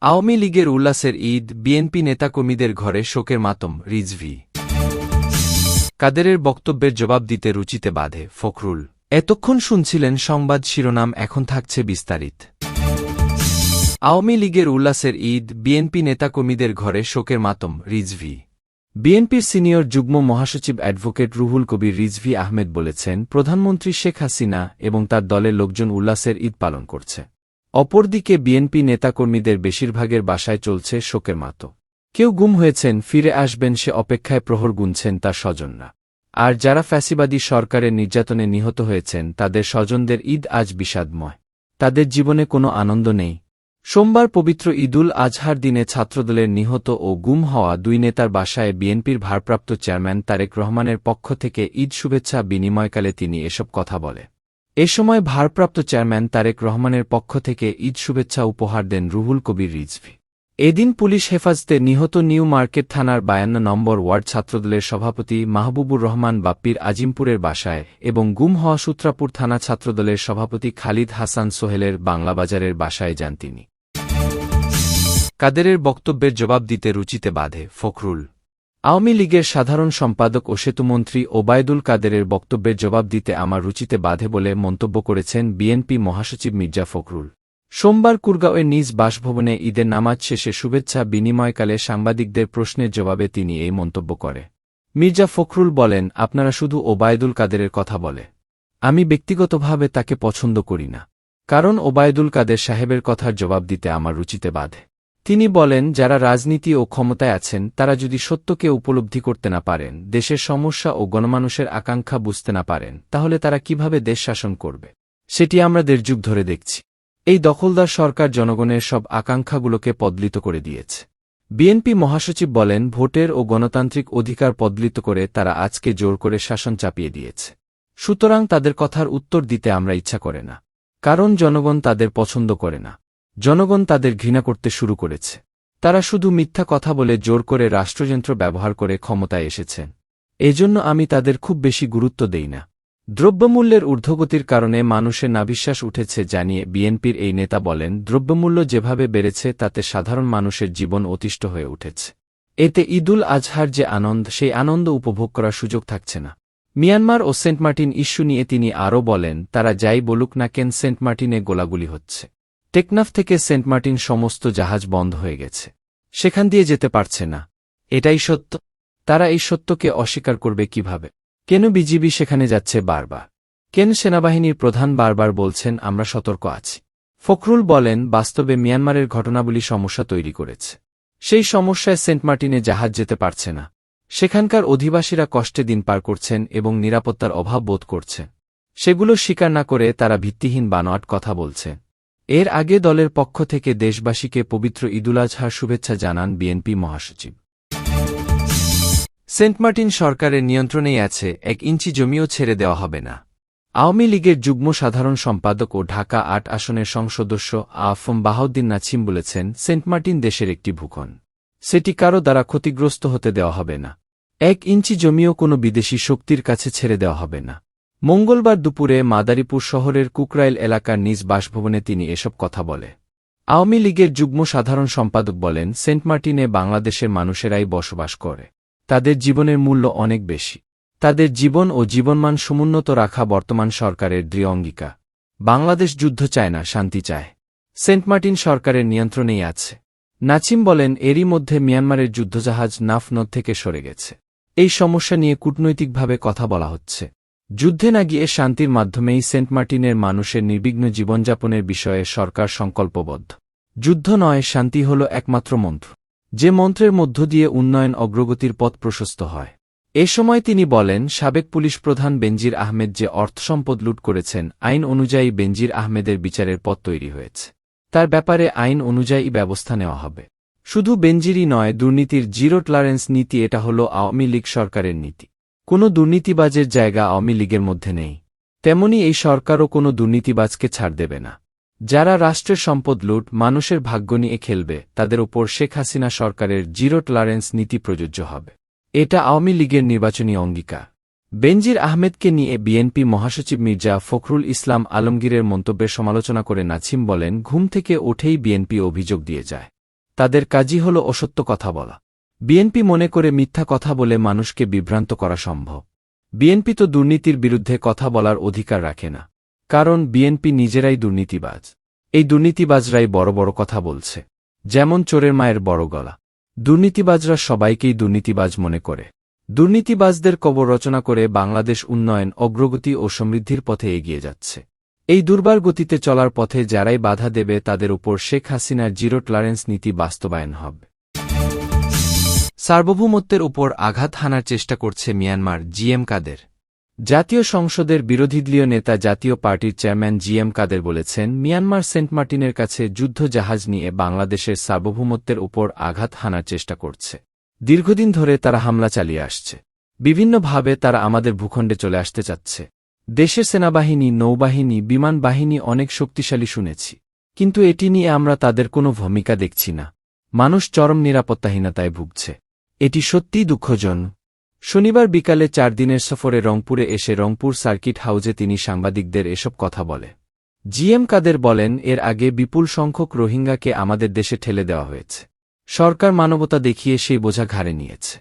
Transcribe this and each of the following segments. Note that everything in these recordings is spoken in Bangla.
আওয়ামী লীগের উল্লাসের ঈদ, বিএনপি নেতাকর্মীদের ঘরে শোকের মাতম, রিজভী কাদেরের বক্তব্যের জবাব দিতে রুচিতে বাধে, ফখরুল। এতক্ষণ শুনছিলেন সংবাদ শিরোনাম, এখন থাকছে বিস্তারিত। আওয়ামী লীগের উল্লাসের ঈদ, বিএনপি নেতাকর্মীদের ঘরে শোকের মাতম, রিজভী। বিএনপির সিনিয়র যুগ্ম মহাসচিব অ্যাডভোকেট রুহুল কবির রিজভী আহমেদ বলেছেন, প্রধানমন্ত্রী শেখ হাসিনা এবং তার দলের লোকজন উল্লাসের ঈদ পালন করছে। অপরদিকে বিএনপি নেতাকর্মীদের বেশিরভাগের বাসায় চলছে শোকের মাতম। কেউ গুম হয়েছেন, ফিরে আসবেন সে অপেক্ষায় প্রহর গুনছেন তার স্বজনরা। আর যারা ফ্যাসিবাদী সরকারের নির্যাতনে নিহত হয়েছেন তাদের স্বজনদের ঈদ আজ বিষাদময়। তাদের জীবনে কোনো আনন্দ নেই। সোমবার পবিত্র ঈদুল আজহার দিনে ছাত্রদলের নিহত ও গুম হওয়া দুই নেতার বাসায় বিএনপির ভারপ্রাপ্ত চেয়ারম্যান তারেক রহমানের পক্ষ থেকে ঈদ শুভেচ্ছা বিনিময়কালে তিনি এসব কথা বলে। এ সময় ভারপ্রাপ্ত চেয়ারম্যান তারেক রহমানের পক্ষ থেকে ঈদ শুভেচ্ছা উপহার দেন রুহুল কবির রিজভী। এদিন পুলিশ হেফাজতে নিহত নিউ মার্কেট থানার 52 নম্বর ওয়ার্ড ছাত্রদলের সভাপতি মাহবুবুর রহমান বাপ্পির আজিমপুরের বাসায় এবং গুম হওয়া সূত্রাপুর থানা ছাত্রদলের সভাপতি খালিদ হাসান সোহেলের বাংলাবাজারের বাসায় যান তিনি। কাদেরের বক্তব্যের জবাব দিতে রুচিতে বাধে, ফখরুল। আওয়ামী লীগের সাধারণ সম্পাদক ও সেতুমন্ত্রী ওবায়দুল কাদেরের বক্তব্যের জবাব দিতে আমার রুচিতে বাধে বলে মন্তব্য করেছেন বিএনপি মহাসচিব মির্জা ফখরুল। সোমবার কুড়গাঁওয়ের নিজ বাসভবনে ঈদের নামাজ শেষে শুভেচ্ছা বিনিময়কালে সাংবাদিকদের প্রশ্নের জবাবে তিনি এই মন্তব্য করে। মির্জা ফখরুল বলেন, আপনারা শুধু ওবায়দুল কাদেরের কথা বলে। আমি ব্যক্তিগতভাবে তাকে পছন্দ করি না। কারণ ওবায়দুল কাদের সাহেবের কথার জবাব দিতে আমার রুচিতে বাধে। তিনি বলেন, যারা রাজনীতি ও ক্ষমতায় আছেন তারা যদি সত্যকে উপলব্ধি করতে না পারেন, দেশের সমস্যা ও গণমানুষের আকাঙ্ক্ষা বুঝতে না পারেন, তাহলে তারা কিভাবে দেশ শাসন করবে? সেটি আমরা দেড় যুগ ধরে দেখছি। এই দখলদার সরকার জনগণের সব আকাঙ্ক্ষাগুলোকে পদলিত করে দিয়েছে। বিএনপি মহাসচিব বলেন, ভোটের ও গণতান্ত্রিক অধিকার পদলিত করে তারা আজকে জোর করে শাসন চাপিয়ে দিয়েছে। সুতরাং তাদের কথার উত্তর দিতে আমরা ইচ্ছা করে না। কারণ জনগণ তাদের পছন্দ করে না। জনগণ তাদের ঘৃণা করতে শুরু করেছে। তারা শুধু মিথ্যা কথা বলে জোর করে রাষ্ট্রযন্ত্র ব্যবহার করে ক্ষমতায় এসেছেন। এজন্য আমি তাদের খুব বেশি গুরুত্ব দেই না। দ্রব্যমূল্যের ঊর্ধ্বগতির কারণে মানুষের নাভিশ্বাস উঠেছে জানিয়ে বিএনপির এই নেতা বলেন, দ্রব্যমূল্য যেভাবে বেড়েছে তাতে সাধারণ মানুষের জীবন অতিষ্ঠ হয়ে উঠেছে। এতে ঈদুল আজহার যে আনন্দ, সেই আনন্দ উপভোগ করার সুযোগ থাকছে না। মিয়ানমার ও সেন্ট মার্টিন ইস্যু নিয়ে তিনি আরও বলেন, তারা যাই বলুক না কেন, সেন্ট মার্টিনে গোলাগুলি হচ্ছে। টেকনাফ থেকে সেন্ট মার্টিন সমস্ত জাহাজ বন্ধ হয়ে গেছে। সেখান দিয়ে যেতে পারছে না। এটাই সত্য। তারা এই সত্যকে অস্বীকার করবে কিভাবে? কেন বিজিবি সেখানে যাচ্ছে বারবার? কেন সেনাবাহিনীর প্রধান বারবার বলছেন আমরা সতর্ক আছি? ফখরুল বলেন, বাস্তবে মিয়ানমারের ঘটনাবলী সমস্যা তৈরি করেছে। সেই সমস্যায় সেন্ট মার্টিনে জাহাজ যেতে পারছে না। সেখানকার অধিবাসীরা কষ্টে দিন পার করছেন এবং নিরাপত্তার অভাব বোধ করছে। সেগুলো স্বীকার না করে তারা ভিত্তিহীন বানোয়াট কথা বলছে। এর আগে দলের পক্ষ থেকে দেশবাসীকে পবিত্র ঈদুল আজহার শুভেচ্ছা জানান বিএনপি মহাসচিব। সেন্ট মার্টিন সরকারের নিয়ন্ত্রণেই আছে, 1 ইঞ্চি জমিও ছেড়ে দেওয়া হবে না। আওয়ামী লীগের যুগ্ম সাধারণ সম্পাদক ও ঢাকা 8 আসনের সংসদস্য আফম বাহাউদ্দিন নাছিম বলেছেন, সেন্ট মার্টিন দেশের একটি ভূখণ্ড। সেটি কারও দ্বারা ক্ষতিগ্রস্ত হতে দেওয়া হবে না। 1 ইঞ্চি জমিও কোনো বিদেশি শক্তির কাছে ছেড়ে দেওয়া হবে না। মঙ্গলবার দুপুরে মাদারীপুর শহরের কুকরাইল এলাকার নিজ বাসভবনে তিনি এসব কথা বলে। আওয়ামী লীগের যুগ্ম সাধারণ সম্পাদক বলেন, সেন্ট মার্টিনে বাংলাদেশের মানুষেরাই বসবাস করে। তাদের জীবনের মূল্য অনেক বেশি। তাদের জীবন ও জীবনমান সমুন্নত রাখা বর্তমান সরকারের দৃঢ় অঙ্গীকার। বাংলাদেশ যুদ্ধ চায় না, শান্তি চায়। সেন্ট মার্টিন সরকারের নিয়ন্ত্রণেই আছে। নাছিম বলেন, এরই মধ্যে মিয়ানমারের যুদ্ধজাহাজ নাফ নদ থেকে সরে গেছে। এই সমস্যা নিয়ে কূটনৈতিকভাবে কথা বলা হচ্ছে। যুদ্ধে না গিয়ে শান্তির মাধ্যমেই সেন্ট মার্টিনের মানুষের নির্বিঘ্ন জীবনযাপনের বিষয়ে সরকার সংকল্পবদ্ধ। যুদ্ধ নয়, শান্তি হল একমাত্র মন্ত্র, যে মন্ত্রের মধ্য দিয়ে উন্নয়ন অগ্রগতির পথ প্রশস্ত হয়। এ সময় তিনি বলেন, সাবেক পুলিশ প্রধান বেনজির আহমেদ যে অর্থসম্পদ লুট করেছেন, আইন অনুযায়ী বেনজির আহমেদের বিচারের পথ তৈরি হয়েছে। তার ব্যাপারে আইন অনুযায়ী ব্যবস্থা নেওয়া হবে। শুধু বেনজিরই নয়, দুর্নীতির জিরো টলারেন্স নীতি, এটা হল আওয়ামী লীগ সরকারের নীতি। কোনো দুর্নীতিবাজের জায়গা আওয়ামী লীগের মধ্যে নেই। তেমনি এই সরকারও কোনো দুর্নীতিবাজকে ছাড় দেবে না। যারা রাষ্ট্রের সম্পদ লুট, মানুষের ভাগ্য নিয়ে খেলবে, তাদের ওপর শেখ হাসিনা সরকারের জিরো টলারেন্স নীতি প্রযোজ্য হবে। এটা আওয়ামী লীগের নির্বাচনী অঙ্গীকার। বেনজির আহমেদকে নিয়ে বিএনপি মহাসচিব মির্জা ফখরুল ইসলাম আলমগীরের মন্তব্যের সমালোচনা করে নাছিম বলেন, ঘুম থেকে উঠেই বিএনপি অভিযোগ দিয়ে যায়। তাদের কাজই হল অসত্য কথা বলা। বিএনপি মনে করে মিথ্যা কথা বলে মানুষকে বিভ্রান্ত করা সম্ভব। বিএনপি তো দুর্নীতির বিরুদ্ধে কথা বলার অধিকার রাখে না, কারণ বিএনপি নিজেরাই দুর্নীতিবাজ। এই দুর্নীতিবাজরাই বড় বড় কথা বলছে, যেমন চোরের মায়ের বড় গলা। দুর্নীতিবাজরা সবাইকেই দুর্নীতিবাজ মনে করে। দুর্নীতিবাজদের কবর রচনা করে বাংলাদেশ উন্নয়ন, অগ্রগতি ও সমৃদ্ধির পথে এগিয়ে যাচ্ছে। এই দুর্বার গতিতে চলার পথে যারাই বাধা দেবে তাদের উপর শেখ হাসিনার জিরো টলারেন্স নীতি বাস্তবায়ন হবে। সার্বভৌমত্বের উপর আঘাত হানার চেষ্টা করছে মিয়ানমার, জিএম কাদের। জাতীয় সংসদের বিরোধীদলীয় নেতা জাতীয় পার্টির চেয়ারম্যান জিএম কাদের বলেছেন, মিয়ানমার সেন্ট মার্টিনের কাছে যুদ্ধ জাহাজ নিয়ে বাংলাদেশের সার্বভৌমত্বের উপর আঘাত হানার চেষ্টা করছে। দীর্ঘদিন ধরে তারা হামলা চালিয়ে আসছে। বিভিন্নভাবে তারা আমাদের ভূখণ্ডে চলে আসতে চাচ্ছে। দেশের সেনাবাহিনী, নৌবাহিনী, বিমান বাহিনী অনেক শক্তিশালী শুনেছি, কিন্তু এটি নিয়ে আমরা তাদের কোনো ভূমিকা দেখছি না। মানুষ চরম নিরাপত্তাহীনতায় ভুগছে। এটি সত্যিই দুঃখজনক। শনিবার বিকালে 4 দিনের সফরে রংপুরে এসে রংপুর সার্কিট হাউজে তিনি সাংবাদিকদের এসব কথা বলে। জিএম কাদের বলেন, এর আগে বিপুল সংখ্যক রোহিঙ্গাকে আমাদের দেশে ঠেলে দেওয়া হয়েছে। সরকার মানবতা দেখিয়ে সেই বোঝা ঘাড়ে নিয়েছে।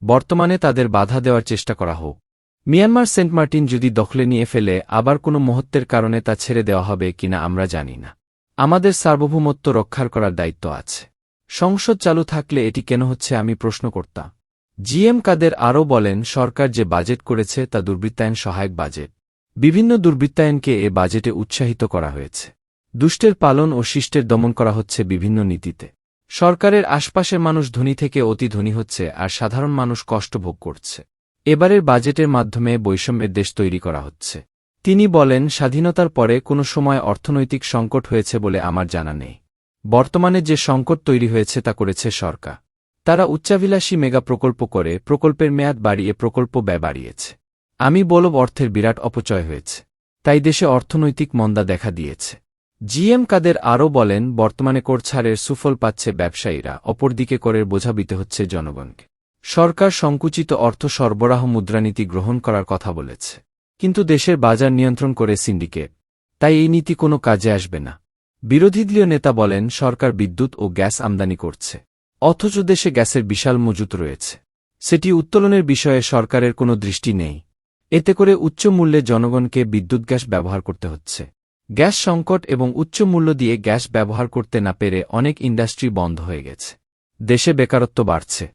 বর্তমানে তাদের বাধা দেওয়ার চেষ্টা করা হোক। মিয়ানমার সেন্ট মার্টিন যদি দখলে নিয়ে ফেলে আবার কোনো মহত্বের কারণে তা ছেড়ে দেওয়া হবে কিনা আমরা জানি না। আমাদের সার্বভৌমত্ব রক্ষার করার দায়িত্ব আছে। সংসদ চালু থাকলে এটি কেন হচ্ছে আমি প্রশ্ন করতাম। জিএম কাদের আরও বলেন, সরকার যে বাজেট করেছে তা দুর্বৃত্তায়ন সহায়ক বাজেট। বিভিন্ন দুর্বৃত্তায়নকে এ বাজেটে উৎসাহিত করা হয়েছে। দুষ্টের পালন ও শিষ্টের দমন করা হচ্ছে বিভিন্ন নীতিতে। সরকারের আশপাশের মানুষ ধনী থেকে অতি ধনী হচ্ছে আর সাধারণ মানুষ কষ্ট ভোগ করছে। এবারের বাজেটের মাধ্যমে বৈষম্যের দেশ তৈরি করা হচ্ছে। তিনি বলেন, স্বাধীনতার পরে কোনো সময় অর্থনৈতিক সংকট হয়েছে বলে আমার জানা নেই। বর্তমানে যে সংকট তৈরি হয়েছে তা করেছে সরকার। তারা উচ্চাভিলাষী মেগা প্রকল্প করে প্রকল্পের মেয়াদ বাড়িয়ে প্রকল্প ব্যয় বাড়িয়েছে। আমি বলব, অর্থের বিরাট অপচয় হয়েছে। তাই দেশে অর্থনৈতিক মন্দা দেখা দিয়েছে। জিএম কাদের আরও বলেন, বর্তমানে কর ছাড়ের সুফল পাচ্ছে ব্যবসায়ীরা, অপরদিকে করের বোঝা দিতে হচ্ছে জনগণকে। সরকার সংকুচিত অর্থ সরবরাহ মুদ্রানীতি গ্রহণ করার কথা বলেছে, কিন্তু দেশের বাজার নিয়ন্ত্রণ করে সিন্ডিকেট। তাই এই নীতি কোনো কাজে আসবে না। বিরোধীদলীয় নেতা বলেন, সরকার বিদ্যুৎ ও গ্যাস আমদানি করছে, অথচ দেশে গ্যাসের বিশাল মজুত রয়েছে। সেটি উত্তোলনের বিষয়ে সরকারের কোনো দৃষ্টি নেই। এতে করে উচ্চ মূল্যে জনগণকে বিদ্যুৎ গ্যাস ব্যবহার করতে হচ্ছে। গ্যাস সংকট এবং উচ্চ মূল্য দিয়ে গ্যাস ব্যবহার করতে না পেরে অনেক ইন্ডাস্ট্রি বন্ধ হয়ে গেছে। দেশে বেকারত্ব বাড়ছে।